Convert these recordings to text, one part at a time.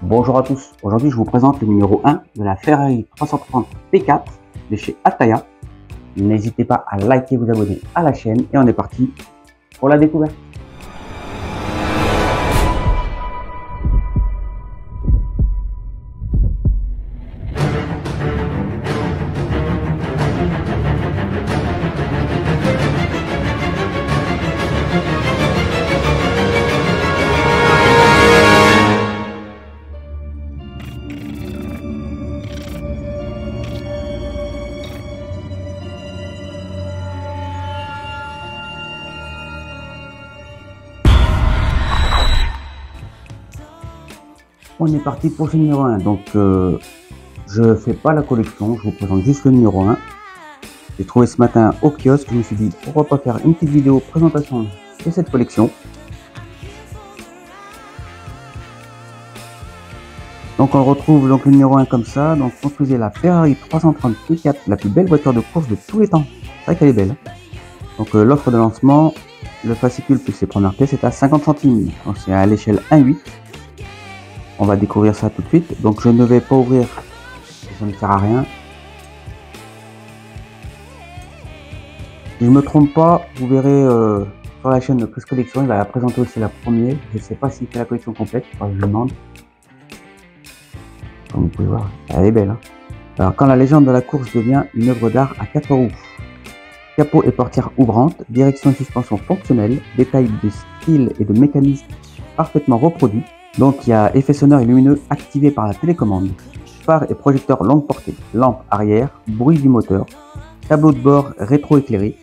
Bonjour à tous, aujourd'hui je vous présente le numéro 1 de la Ferrari 330 P4 de chez Ataya. N'hésitez pas à liker et vous abonner à la chaîne et on est parti pour la découverte. On est parti pour ce numéro 1, donc je fais pas la collection, je vous présente juste le numéro 1. J'ai trouvé ce matin au kiosque, je me suis dit pourquoi pas faire une petite vidéo présentation de cette collection. Donc on retrouve donc le numéro 1 comme ça, donc construisez la Ferrari 330 P4, la plus belle voiture de course de tous les temps. C'est vrai qu'elle est belle. Donc l'offre de lancement, le fascicule plus les premières pièces est à 50 centimes, donc c'est à l'échelle 1/8. On va découvrir ça tout de suite, donc je ne vais pas ouvrir, ça ne sert à rien. Si je me trompe pas, vous verrez sur la chaîne de Chris Collection, il va la présenter aussi la première. Je ne sais pas s'il fait la collection complète, je me demande. Comme vous pouvez voir, elle est belle. Hein. Alors quand la légende de la course devient une œuvre d'art à 4 roues. Capot et portière ouvrantes, direction et suspension fonctionnelle, détails de style et de mécanisme parfaitement reproduits. Donc il y a effet sonore et lumineux activé par la télécommande, phare et projecteur longue portée, lampe arrière, bruit du moteur, tableau de bord rétro-éclairé,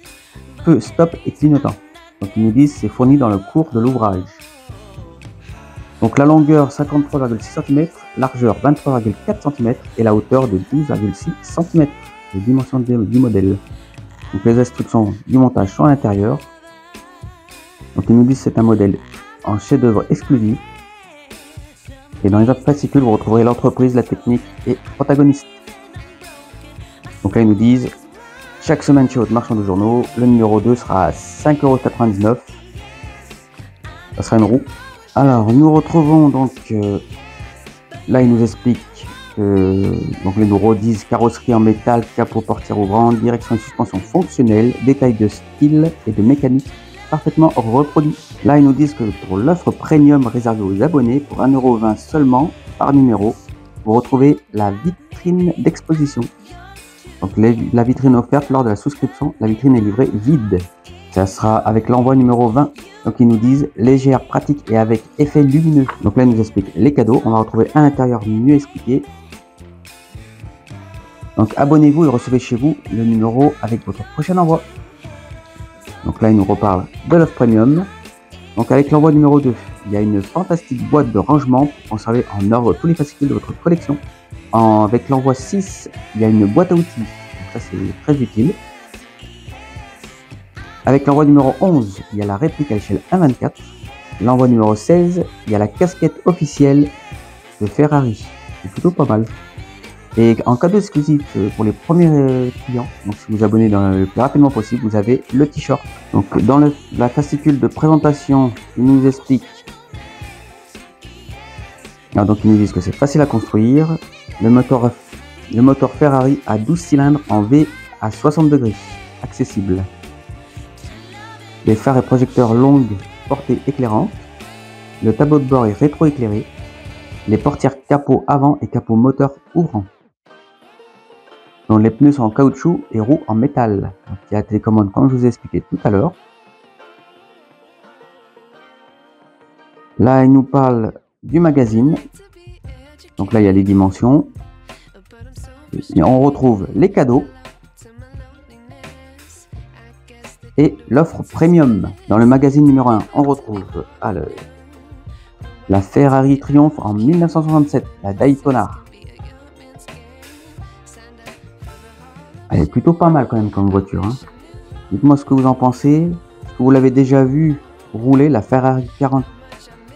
feu stop et clignotant. Donc ils nous disent c'est fourni dans le cours de l'ouvrage. Donc la longueur 53,6 cm, largeur 23,4 cm et la hauteur de 12,6 cm, les dimensions du modèle. Donc les instructions du montage sont à l'intérieur. Donc ils nous disent c'est un modèle en chef-d'œuvre exclusif. Et dans les autres fascicules, vous retrouverez l'entreprise, la technique et protagoniste. Donc là, ils nous disent, chaque semaine chez votre marchand de journaux, le numéro 2 sera à 5,99 €. Ça sera une roue. Alors, nous retrouvons donc, là, ils nous expliquent que donc les numéros disent carrosserie en métal, capot portière ouvrante, direction et suspension fonctionnelle, détails de style et de mécanique parfaitement reproduit. Là, ils nous disent que pour l'offre premium réservée aux abonnés, pour 1,20 € seulement par numéro, vous retrouvez la vitrine d'exposition. Donc la vitrine offerte lors de la souscription, la vitrine est livrée vide. Ça sera avec l'envoi numéro 20. Donc ils nous disent légère, pratique et avec effet lumineux. Donc là, ils nous expliquent les cadeaux. On va retrouver à l'intérieur mieux expliqué. Donc abonnez-vous et recevez chez vous le numéro avec votre prochain envoi. Donc là, il nous reparle de l'offre premium. Donc avec l'envoi numéro 2, il y a une fantastique boîte de rangement pour conserver en ordre tous les fascicules de votre collection. Avec l'envoi 6, il y a une boîte à outils. Donc ça, c'est très utile. Avec l'envoi numéro 11, il y a la réplique à l'échelle 1/24. L'envoi numéro 16, il y a la casquette officielle de Ferrari. C'est plutôt pas mal. Et en cadeau exclusif pour les premiers clients, donc si vous abonnez le plus rapidement possible, vous avez le t-shirt. Donc dans la fascicule de présentation, ils nous expliquent. Alors, donc ils nous disent que c'est facile à construire. Le moteur Ferrari à 12 cylindres en V à 60 degrés, accessible. Les phares et projecteurs longues portées éclairantes. Le tableau de bord est rétro-éclairé. Les portières capot avant et capot moteur ouvrant. Donc les pneus sont en caoutchouc et roues en métal. Donc, il y a la télécommande comme je vous ai expliqué tout à l'heure. Là, il nous parle du magazine. Donc là, il y a les dimensions. Et on retrouve les cadeaux. Et l'offre premium. Dans le magazine numéro 1, on retrouve la Ferrari Triumph en 1967, la Daytona. Elle est plutôt pas mal quand même comme voiture. Hein. Dites-moi ce que vous en pensez. Est-ce que vous l'avez déjà vu rouler, la Ferrari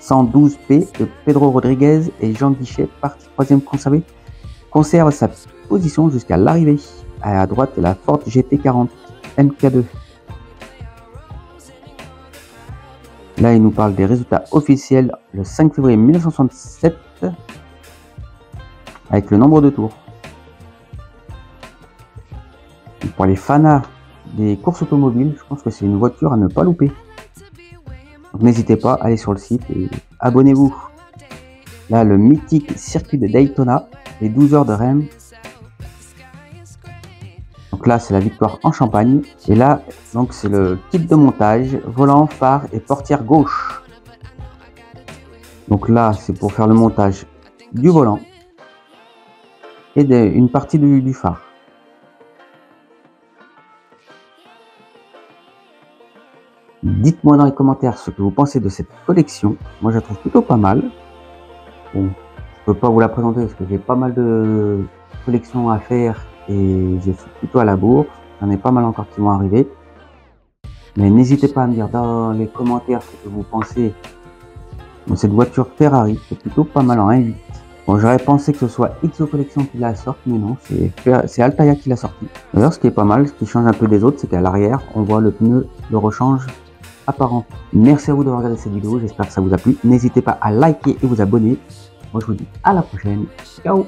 112P de Pedro Rodriguez et Jean Guichet, partie 3e conserve sa position jusqu'à l'arrivée. À droite, la Ford GT40 MK2. Là, il nous parle des résultats officiels le 5 février 1967. avec le nombre de tours. Et pour les fanas des courses automobiles, je pense que c'est une voiture à ne pas louper. Donc n'hésitez pas, allez sur le site et abonnez-vous. Là, le mythique circuit de Daytona, les 12 heures de Reims. Donc là, c'est la victoire en Champagne. Et là, donc c'est le kit de montage, volant, phare et portière gauche. Donc là, c'est pour faire le montage du volant et une partie du phare. Dites-moi dans les commentaires ce que vous pensez de cette collection. Moi, je la trouve plutôt pas mal. Bon, je peux pas vous la présenter parce que j'ai pas mal de collections à faire et je suis plutôt à la bourre. J'en ai pas mal encore qui vont arriver. Mais n'hésitez pas à me dire dans les commentaires ce que vous pensez de cette voiture Ferrari. C'est plutôt pas mal en 1.8. Bon, j'aurais pensé que ce soit XO Collection qui la sorte, mais non, c'est Altaïa qui l'a sorti. D'ailleurs, ce qui est pas mal, ce qui change un peu des autres, c'est qu'à l'arrière, on voit le pneu de rechange apparent. Merci à vous d'avoir regardé cette vidéo, j'espère que ça vous a plu. N'hésitez pas à liker et vous abonner. Moi, je vous dis à la prochaine. Ciao!